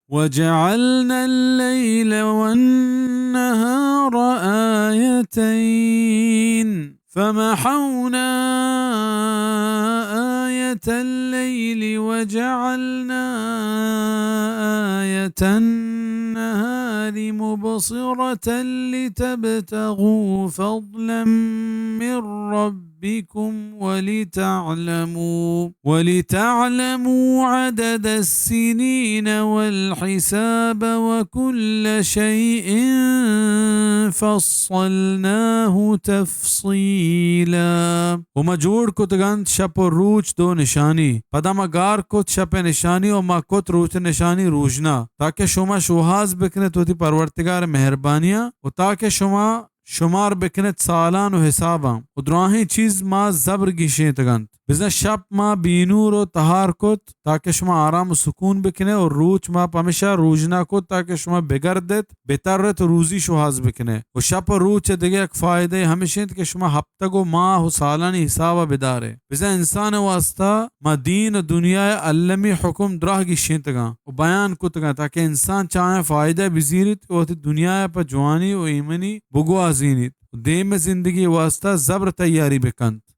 وجعلنا الليل والنهار آيتين فمحونا آية الليل وجعلنا آية النهار مبصرة لتبتغوا فضلا من ربكم ولتعلموا عدد السنين والحساب وكل شيء فصلناه تفصيلا. وما جوڑ کت گند شپ و روچ دو نشانی پدا ما گار کت شپ نشانی و ما کت روچ نشانی روجنا تاکہ شما شوهاز بکنے توتی پرورتگار مہربانیاں و تاکہ شما شمار بکنت سالان و حساباں و دراہیں چیز ما زبر گیشیں تگند بزن شب ما بینور و تہار کت تاکہ شما آرام و سکون بکنے اور روچ ما پمیشہ روجنا کت تاکہ شما بگردت بترت روزی شوہاز بکنے و شب و روچ دیگه ایک فائدے ہمیشہ کہ شما ہفتگ و ماہ و سالانی حسابہ بدارے بزن انسان واسطہ ما دین و دنیا علمی حکم دراہ گیشیں تگاں و بیان کتگاں تاکہ انسان چاہیں فائدہ بزیرت و دنیا پر جوانی و ایمنی بگو آزینیت دیم زندگی واسطہ زبر تیاری بکند